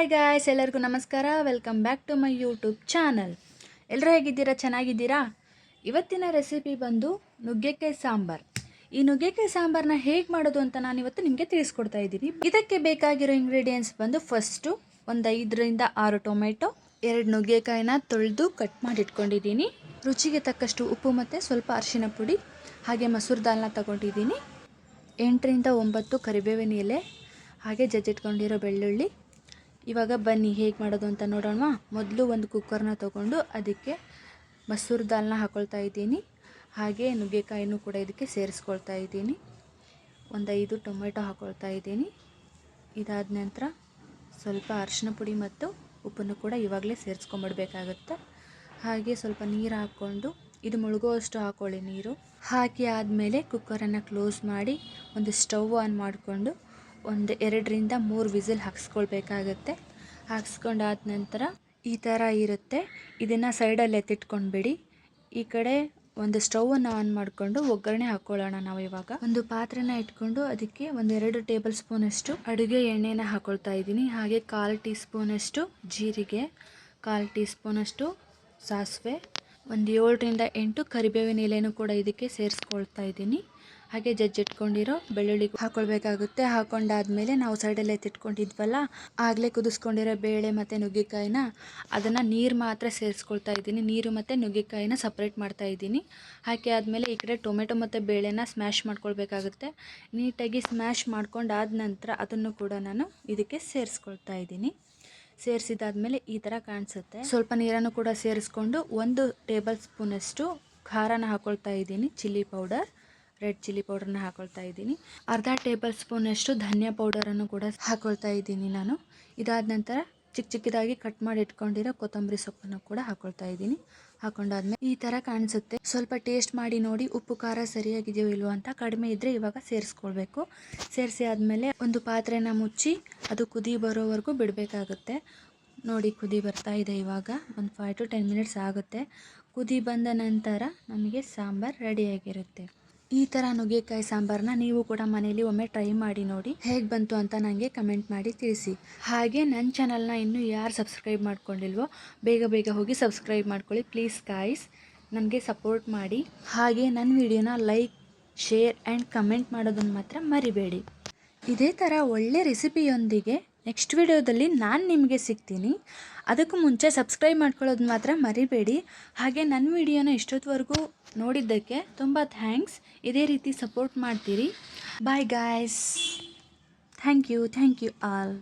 Hi guys, ಎಲ್ಲರಿಗೂ ನಮಸ್ಕಾರ. Welcome back to my YouTube channel. ಎಲ್ಲರೂ ಹೇಗಿದ್ದೀರಾ? ಚೆನ್ನಾಗಿದ್ದೀರಾ? ಇವತ್ತಿನ ರೆಸಿಪಿ ಬಂದು ನುಗ್ಗೆಕಾಯಿ ಸಾಂಬಾರು. ಈ ನುಗ್ಗೆಕಾಯಿ ಸಾಂಬಾರನ್ನ ಹೇಗೆ ಮಾಡೋದು ಅಂತ ನಾನು ಇವತ್ತು ನಿಮಗೆ ತಿಳಿಸ್ಕೊಡ್ತಾ ಇದ್ದೀನಿ. ಇದಕ್ಕೆ ಬೇಕಾಗಿರೋ ಇಂಗ್ರೀಡಿಯೆಂಟ್ಸ್ ಬಂದು ಫಸ್ಟು ಒಂದು 5ರಿಂದ 6 ಟೊಮೆಟೊ, 2 ನುಗ್ಗೆಕಾಯಿನ ತೊಳೆದು ಕಟ್ ಮಾಡಿ ಇಟ್ಕೊಂಡಿದ್ದೀನಿ. ರುಚಿಗೆ ತಕ್ಕಷ್ಟು ಉಪ್ಪು ಮತ್ತು ಸ್ವಲ್ಪ ಅರಿಶಿನ ಪುಡಿ, ಹಾಗೆ ಮಸೂರ್ ದಾಲ್ನ ತಗೊಂಡಿದ್ದೀನಿ. 8ರಿಂದ 9 ಕರಿಬೇವಿನ ಎಲೆ, ಹಾಗೆ ಜಜ್ಜಿಟ್ಕೊಂಡಿರೋ ಬೆಳ್ಳುಳ್ಳಿ. ಇವಾಗ ಬನ್ನಿ ಹೇಗೆ ಮಾಡೋದು ಅಂತ ನೋಡೋಣ. ಮೊದಲು ಒಂದು ಕುಕ್ಕರ್ನ ತೊಗೊಂಡು ಅದಕ್ಕೆ ಮಸೂರ್ ದಾಲ್ನ ಹಾಕ್ಕೊಳ್ತಾ ಇದ್ದೀನಿ. ಹಾಗೆ ನುಗ್ಗೆಕಾಯಿನೂ ಕೂಡ ಇದಕ್ಕೆ ಸೇರಿಸ್ಕೊಳ್ತಾ ಇದ್ದೀನಿ. ಒಂದು 5 ಟೊಮೆಟೊ ಹಾಕ್ಕೊಳ್ತಾ ಇದ್ದೀನಿ. ಇದಾದ ನಂತರ ಸ್ವಲ್ಪ ಅರಿಶಿನ ಪುಡಿ ಮತ್ತು ಉಪ್ಪನ್ನು ಕೂಡ ಇವಾಗಲೇ ಸೇರಿಸ್ಕೊಂಬಿಡ್ಬೇಕಾಗುತ್ತೆ. ಹಾಗೆ ಸ್ವಲ್ಪ ನೀರು ಹಾಕ್ಕೊಂಡು ಇದು ಮುಳುಗುವಷ್ಟು ಹಾಕ್ಕೊಳ್ಳಿ ನೀರು. ಹಾಕಿ ಆದಮೇಲೆ ಕುಕ್ಕರನ್ನು ಕ್ಲೋಸ್ ಮಾಡಿ ಒಂದು ಸ್ಟವ್ ಆನ್ ಮಾಡಿಕೊಂಡು ಒಂದು 2ರಿಂದ 3 ವಿಸಿಲ್ ಹಾಕ್ಸ್ಕೊಳ್ಬೇಕಾಗತ್ತೆ. ಹಾಕ್ಸ್ಕೊಂಡಾದ ನಂತರ ಈ ಥರ ಇರುತ್ತೆ. ಇದನ್ನು ಸೈಡಲ್ಲಿ ಎತ್ತಿಟ್ಕೊಂಡ್ಬಿಡಿ. ಈ ಕಡೆ ಒಂದು ಸ್ಟವನ್ನು ಆನ್ ಮಾಡಿಕೊಂಡು ಒಗ್ಗರಣೆ ಹಾಕ್ಕೊಳ್ಳೋಣ. ನಾವು ಇವಾಗ ಒಂದು ಪಾತ್ರೆನ ಇಟ್ಕೊಂಡು ಅದಕ್ಕೆ ಒಂದು 2 ಟೇಬಲ್ ಸ್ಪೂನಷ್ಟು ಅಡುಗೆ ಎಣ್ಣೆನ ಹಾಕ್ಕೊಳ್ತಾ ಇದ್ದೀನಿ. ಹಾಗೆ 1/4 ಟೀ ಸ್ಪೂನಷ್ಟು ಜೀರಿಗೆ, 1/4 ಟೀ ಸ್ಪೂನಷ್ಟು ಸಾಸಿವೆ, ಒಂದು 7ರಿಂದ 8 ಕರಿಬೇವಿನ ಎಲೆನೂ ಕೂಡ ಇದಕ್ಕೆ ಸೇರಿಸ್ಕೊಳ್ತಾ ಇದ್ದೀನಿ. ಹಾಗೆ ಜಜ್ಜಿಟ್ಕೊಂಡಿರೋ ಬೆಳ್ಳುಳ್ಳಿ ಹಾಕ್ಕೊಳ್ಬೇಕಾಗುತ್ತೆ. ಹಾಕ್ಕೊಂಡಾದ್ಮೇಲೆ ನಾವು ಸೈಡಲ್ಲಿ ಎತ್ತಿಟ್ಕೊಂಡಿದ್ವಲ್ಲ, ಆಗಲೇ ಕುದಿಸ್ಕೊಂಡಿರೋ ಬೇಳೆ ಮತ್ತು ನುಗ್ಗೆಕಾಯಿನ ಅದನ್ನು ನೀರು ಮಾತ್ರ ಸೇರಿಸ್ಕೊಳ್ತಾ ಇದ್ದೀನಿ. ನೀರು ಮತ್ತು ನುಗ್ಗೆಕಾಯಿನ ಸಪ್ರೇಟ್ ಮಾಡ್ತಾ ಇದ್ದೀನಿ. ಹಾಕಿ ಆದಮೇಲೆ ಈ ಕಡೆ ಟೊಮೆಟೊ ಮತ್ತು ಬೇಳೆನ ಸ್ಮ್ಯಾಶ್ ಮಾಡ್ಕೊಳ್ಬೇಕಾಗುತ್ತೆ. ನೀಟಾಗಿ ಸ್ಮ್ಯಾಶ್ ಮಾಡ್ಕೊಂಡಾದ ನಂತರ ಅದನ್ನು ಕೂಡ ನಾನು ಇದಕ್ಕೆ ಸೇರಿಸ್ಕೊಳ್ತಾ ಇದ್ದೀನಿ. ಸೇರಿಸಿದಾದ್ಮೇಲೆ ಈ ಥರ ಕಾಣಿಸುತ್ತೆ. ಸ್ವಲ್ಪ ನೀರನ್ನು ಕೂಡ ಸೇರಿಸ್ಕೊಂಡು 1 ಟೇಬಲ್ ಸ್ಪೂನಷ್ಟು ಖಾರನ ಹಾಕ್ಕೊಳ್ತಾ ಇದ್ದೀನಿ. ಚಿಲ್ಲಿ ಪೌಡರ್, ರೆಡ್ ಚಿಲ್ಲಿ ಪೌಡರ್ನ ಹಾಕ್ಕೊಳ್ತಾ ಇದ್ದೀನಿ. ಅರ್ಧ ಟೇಬಲ್ ಸ್ಪೂನಷ್ಟು ಧನಿಯಾ ಪೌಡರನ್ನು ಕೂಡ ಹಾಕ್ಕೊಳ್ತಾ ಇದ್ದೀನಿ ನಾನು. ಇದಾದ ನಂತರ ಚಿಕ್ಕದಾಗಿ ಕಟ್ ಮಾಡಿ ಇಟ್ಕೊಂಡಿರೋ ಕೊತ್ತಂಬರಿ ಸೊಪ್ಪನ್ನು ಕೂಡ ಹಾಕ್ಕೊಳ್ತಾ ಇದ್ದೀನಿ. ಹಾಕೊಂಡಾದ್ಮೇಲೆ ಈ ಥರ ಕಾಣಿಸುತ್ತೆ. ಸ್ವಲ್ಪ ಟೇಸ್ಟ್ ಮಾಡಿ ನೋಡಿ, ಉಪ್ಪು ಖಾರ ಸರಿಯಾಗಿದೆಯೋ ಇಲ್ವೋ ಅಂತ. ಕಡಿಮೆ ಇದ್ದರೆ ಇವಾಗ ಸೇರಿಸ್ಕೊಳ್ಬೇಕು. ಸೇರಿಸಿ ಆದಮೇಲೆ ಒಂದು ಪಾತ್ರೆನ ಮುಚ್ಚಿ ಅದು ಕುದಿ ಬರೋವರೆಗೂ ಬಿಡಬೇಕಾಗುತ್ತೆ. ನೋಡಿ, ಕುದಿ ಬರ್ತಾ ಇದೆ. ಇವಾಗ ಒಂದು 5 to 10 ಮಿನಿಟ್ಸ್ ಆಗುತ್ತೆ. ಕುದಿ ಬಂದ ನಂತರ ನಮಗೆ ಸಾಂಬಾರು ರೆಡಿಯಾಗಿರುತ್ತೆ. ಈ ಥರ ನುಗ್ಗೆಕಾಯಿ ಸಾಂಬಾರನ್ನ ನೀವು ಕೂಡ ಮನೇಲಿ ಒಮ್ಮೆ ಟ್ರೈ ಮಾಡಿ ನೋಡಿ. ಹೇಗೆ ಬಂತು ಅಂತ ನನಗೆ ಕಮೆಂಟ್ ಮಾಡಿ ತಿಳಿಸಿ. ಹಾಗೆ ನನ್ನ ಚಾನಲ್ನ ಇನ್ನೂ ಯಾರು ಸಬ್ಸ್ಕ್ರೈಬ್ ಮಾಡ್ಕೊಂಡಿಲ್ವೋ ಬೇಗ ಹೋಗಿ ಸಬ್ಸ್ಕ್ರೈಬ್ ಮಾಡ್ಕೊಳ್ಳಿ ಪ್ಲೀಸ್ ಗಾಯ್ಸ್. ನನಗೆ ಸಪೋರ್ಟ್ ಮಾಡಿ. ಹಾಗೆ ನನ್ನ ವಿಡಿಯೋನ ಲೈಕ್, ಶೇರ್ ಆ್ಯಂಡ್ ಕಮೆಂಟ್ ಮಾಡೋದನ್ನು ಮಾತ್ರ ಮರಿಬೇಡಿ. ಇದೇ ಥರ ಒಳ್ಳೆ ರೆಸಿಪಿಯೊಂದಿಗೆ ನೆಕ್ಸ್ಟ್ ವಿಡಿಯೋದಲ್ಲಿ ನಾನು ನಿಮಗೆ ಸಿಗ್ತೀನಿ. ಅದಕ್ಕೂ ಮುಂಚೆ ಸಬ್ಸ್ಕ್ರೈಬ್ ಮಾಡ್ಕೊಳ್ಳೋದು ಮಾತ್ರ ಮರಿಬೇಡಿ. ಹಾಗೆ ನನ್ನ ವಿಡಿಯೋನ ಇಷ್ಟೊತ್ತವರೆಗೂ ನೋಡಿದ್ದಕ್ಕೆ ತುಂಬ ಥ್ಯಾಂಕ್ಸ್. ಇದೇ ರೀತಿ ಸಪೋರ್ಟ್ ಮಾಡ್ತೀರಿ. Bye guys. Thank you all.